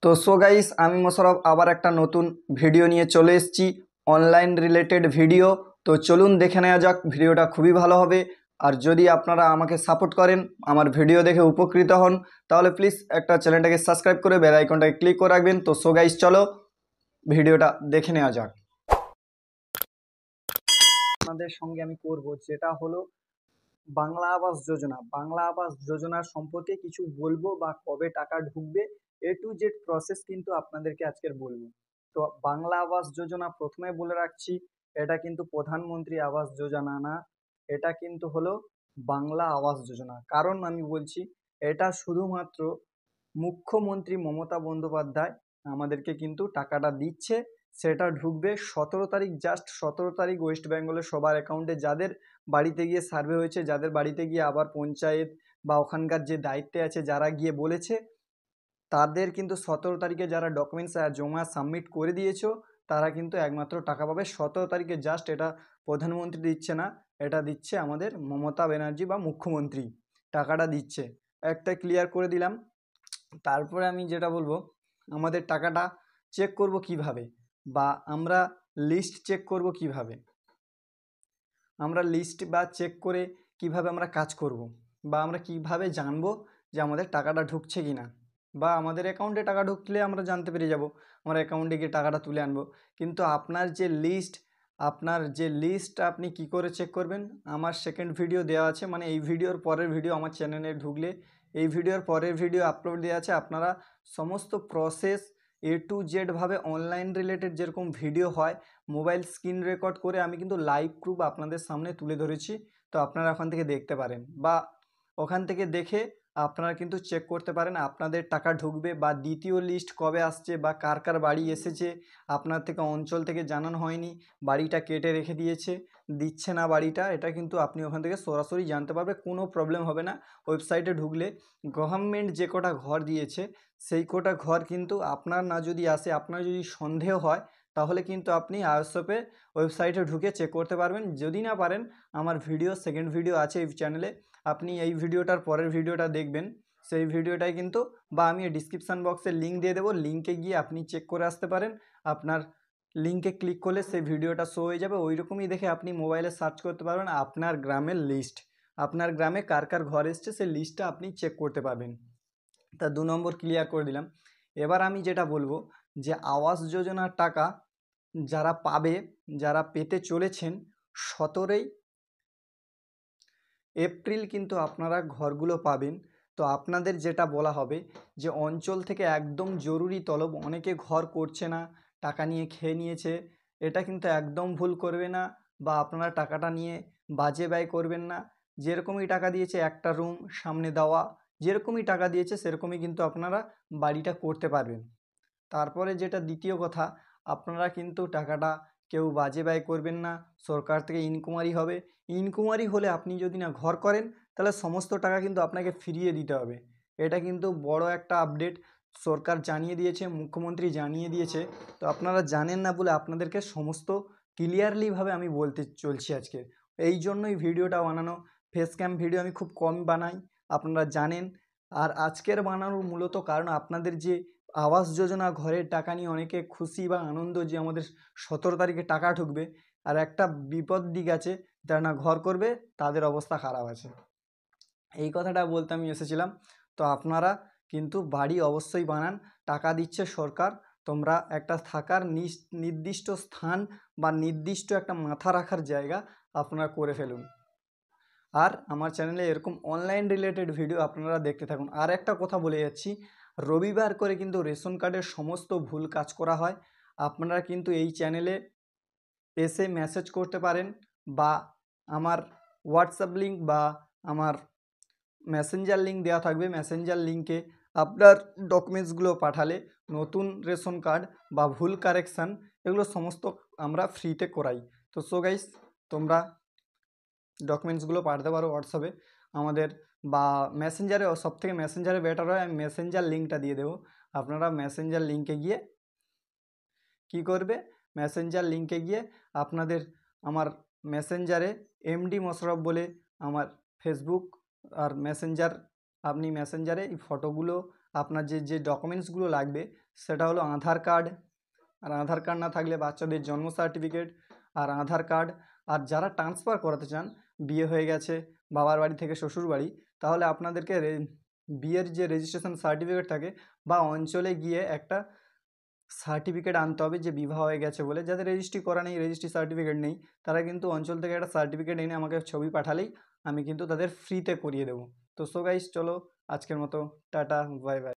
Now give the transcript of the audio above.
তো so guys, আমি মোশাররফ আবার একটা নতুন ভিডিও নিয়ে চলে এসেছি, অনলাইন রিলেটেড ভিডিও। তো চলুন দেখে নেওয়া যাক, ভিডিওটা খুবই ভালো হবে। আর যদি আপনারা আমাকে সাপোর্ট করেন, আমার ভিডিও দেখে উপকৃত হন, তাহলে প্লিজ একটা চ্যানেলটাকে সাবস্ক্রাইব করে বেল আইকনটাকে ক্লিক করে রাখবেন। তো সো গাইস, চলো ভিডিওটা দেখে নেওয়া যাক। আপনাদের সঙ্গে আমি করব যেটা হলো বাংলা আবাস যোজনা। বাংলা আবাস যোজনার সম্পর্কে কিছু বলবো বা কবে টাকা ঢুকবে, এ টু জেড প্রসেস কিন্তু আপনাদেরকে আজকের বলবো। তো বাংলা আবাস যোজনা প্রথমে বলে রাখছি, এটা কিন্তু প্রধানমন্ত্রী আবাস যোজনা না, এটা কিন্তু হলো বাংলা আবাস যোজনা। কারণ আমি বলছি, এটা শুধুমাত্র মুখ্যমন্ত্রী মমতা বন্দ্যোপাধ্যায় আমাদেরকে কিন্তু টাকাটা দিচ্ছে। সেটা ঢুকবে 17 তারিখ, জাস্ট 17 তারিখ ওয়েস্ট বেঙ্গলের সবার অ্যাকাউন্টে, যাদের বাড়িতে গিয়ে সার্ভে হয়েছে, যাদের বাড়িতে গিয়ে আবার পঞ্চায়েত বা ওখানকার যে দায়িত্বে আছে যারা গিয়ে বলেছে, তাদের কিন্তু 17 তারিখে যারা ডকুমেন্টস জমা সাবমিট করে দিয়েছো, তারা কিন্তু একমাত্র টাকা পাবে 17 তারিখে। জাস্ট এটা প্রধানমন্ত্রী দিচ্ছে না, এটা দিচ্ছে আমাদের মমতা ব্যানার্জি বা মুখ্যমন্ত্রী টাকাটা দিচ্ছে। একটা ক্লিয়ার করে দিলাম। তারপরে আমি যেটা বলবো, আমাদের টাকাটা চেক করব কিভাবে, বা আমরা লিস্ট চেক করব কিভাবে, আমরা লিস্ট বা চেক করে কিভাবে আমরা কাজ করব, বা আমরা কিভাবে জানবো যে আমাদের টাকাটা ঢুকছে কি না, বা আমাদের অ্যাকাউন্টে টাকা ঢুকলে আমরা জানতে পেরে যাব, আমরা অ্যাকাউন্টে গিয়ে টাকাটা তুলে আনবো। কিন্তু আপনার যে লিস্ট আপনি কি করে চেক করবেন, আমার সেকেন্ড ভিডিও দেওয়া আছে, মানে এই ভিডিওর পরের ভিডিও আমার চ্যানেলে ঢুকলে এই ভিডিওর পরের ভিডিও আপলোড দেওয়া আছে। আপনারা সমস্ত প্রসেস এ টু জেড ভাবে অনলাইন রিলেটেড যেরকম ভিডিও হয়, মোবাইল স্ক্রিন রেকর্ড করে আমি কিন্তু লাইভ প্রুফ আপনাদের সামনে তুলে ধরেছি। তো আপনারা ওখান থেকে দেখতে পারেন, বা ওখান থেকে দেখে আপনারা কিন্তু চেক করতে পারেন আপনাদের টাকা ঢুকবে, বা দ্বিতীয় লিস্ট কবে আসছে, বা কার কার বাড়ি এসেছে, আপনার থেকে অঞ্চল থেকে জানানো হয়নি, বাড়িটা কেটে রেখে দিয়েছে, দিচ্ছে না বাড়িটা, এটা কিন্তু আপনি ওখান থেকে সরাসরি জানতে পারবে, কোনো প্রবলেম হবে না। ওয়েবসাইটে ঢুকলে গভর্নমেন্ট যে কটা ঘর দিয়েছে, সেই কটা ঘর কিন্তু আপনার না যদি আসে, আপনার যদি সন্দেহ হয়, তাহলে কিন্তু আপনি আইএসএফে ওয়েবসাইটে ঢুকে চেক করতে পারবেন। যদি না পারেন, আমার সেকেন্ড ভিডিও আছে এই চ্যানেলে, আপনি এই ভিডিওটার পরের ভিডিওটা দেখবেন, সেই ভিডিওটাই কিন্তু, বা আমি ডিসক্রিপশান বক্সে লিঙ্ক দিয়ে দেবো, লিঙ্কে গিয়ে আপনি চেক করে আসতে পারেন। আপনার লিঙ্কে ক্লিক করলে সেই ভিডিওটা শো হয়ে যাবে, ওই রকমই দেখে আপনি মোবাইলে সার্চ করতে পারবেন আপনার গ্রামের লিস্ট, আপনার গ্রামে কার কার ঘর এসছে সেই লিস্টটা আপনি চেক করতে পারবেন। তা 2 নম্বর ক্লিয়ার করে দিলাম। এবার আমি যেটা বলবো, যে আবাস যোজনার টাকা যারা পাবে, যারা পেতে চলেছেন, 17 এপ্রিল কিন্তু আপনারা ঘরগুলো পাবেন। তো আপনাদের যেটা বলা হবে, যে অঞ্চল থেকে একদম জরুরি তলব, অনেকে ঘর করছে না, টাকা নিয়ে খেয়ে নিয়েছে, এটা কিন্তু একদম ভুল করবে না, বা আপনারা টাকাটা নিয়ে বাজে ব্যয় করবেন না। যেরকমই টাকা দিয়েছে, একটা রুম সামনে দেওয়া, যেরকমই টাকা দিয়েছে সেরকমই কিন্তু আপনারা বাড়িটা করতে পারবেন। তারপরে যেটা দ্বিতীয় কথা, আপনারা কিন্তু টাকাটা কেউ বাজে ব্যয় করবেন না, সরকার থেকে ইনকোয়ারি হবে। ইনকোয়ারি হলে আপনি যদি না ঘর করেন, তাহলে সমস্ত টাকা কিন্তু আপনাকে ফিরিয়ে দিতে হবে। এটা কিন্তু বড় একটা আপডেট সরকার জানিয়ে দিয়েছে, মুখ্যমন্ত্রী জানিয়ে দিয়েছে। তো আপনারা জানেন না বলে আপনাদেরকে সমস্ত ক্লিয়ারলিভাবে আমি বলতে চলছি আজকে। এই জন্যই ভিডিওটা বানানো। ফেস ক্যাম ভিডিও আমি খুব কম বানাই, আপনারা জানেন। আর আজকের বানানোর মূলত কারণ, আপনাদের যে আবাস যোজনা ঘরের টাকা নিয়ে অনেকে খুশি বা আনন্দ, যে আমাদের 17 তারিখে টাকা ঢুকবে, আর একটা বিপদ দিক আছে, যারা না ঘর করবে তাদের অবস্থা খারাপ আছে। এই কথাটা বলতে আমি এসেছিলাম। তো আপনারা কিন্তু বাড়ি অবশ্যই বানান, টাকা দিচ্ছে সরকার, তোমরা একটা থাকার নির্দিষ্ট স্থান বা নির্দিষ্ট একটা মাথা রাখার জায়গা আপনারা করে ফেলুন। আর আমার চ্যানেলে এরকম অনলাইন রিলেটেড ভিডিও আপনারা দেখতে থাকুন। আর একটা কথা বলে যাচ্ছি, রবিবার করে কিন্তু রেশন কার্ডের সমস্ত ভুল কাজ করা হয়। আপনারা কিন্তু এই চ্যানেলে এসে মেসেজ করতে পারেন, বা আমার হোয়াটসঅ্যাপ লিঙ্ক বা আমার মেসেঞ্জার লিঙ্ক দেওয়া থাকবে, মেসেঞ্জার লিঙ্কে আপনার ডকুমেন্টসগুলো পাঠালে নতুন রেশন কার্ড বা ভুল কারেকশান, এগুলো সমস্ত আমরা ফ্রিতে করাই। তো সো গাইস, তোমরা ডকুমেন্টসগুলো পাঠাতে পারো হোয়াটসঅ্যাপে আমাদের, বা মেসেঞ্জারে, সবথেকে মেসেঞ্জারে বেটার হয়। আমি মেসেঞ্জার লিঙ্কটা দিয়ে দেবো, আপনারা মেসেঞ্জার লিঙ্কে গিয়ে কী করবে, মেসেঞ্জার লিঙ্কে গিয়ে আপনাদের আমার মেসেঞ্জারে এমডি মোশাররফ বলে আমার ফেসবুক আর মেসেঞ্জার, আপনি মেসেঞ্জারে এই ফটোগুলো আপনার যে ডকুমেন্টসগুলো লাগবে সেটা হলো আধার কার্ড, আর আধার কার্ড না থাকলে বাচ্চাদের জন্ম সার্টিফিকেট আর আধার কার্ড। আর যারা ট্রান্সফার করাতে চান, বিয়ে হয়ে গেছে বাবার বাড়ি থেকে শ্বশুর বাড়ি, তাহলে আপনাদেরকে বিয়ের যে রেজিস্ট্রেশন সার্টিফিকেট থাকে বা অঞ্চলে গিয়ে একটা সার্টিফিকেট আনতে হবে যে বিবাহ হয়ে গেছে বলে। যাদের রেজিস্ট্রি করা নেই, রেজিস্ট্রি সার্টিফিকেট নেই, তারা কিন্তু অঞ্চল থেকে একটা সার্টিফিকেট এনে আমাকে ছবি পাঠালেই আমি কিন্তু তাদের ফ্রিতে করিয়ে দেবো। তো সো গাইস, চলো আজকের মতো টাটা, বাই বাই।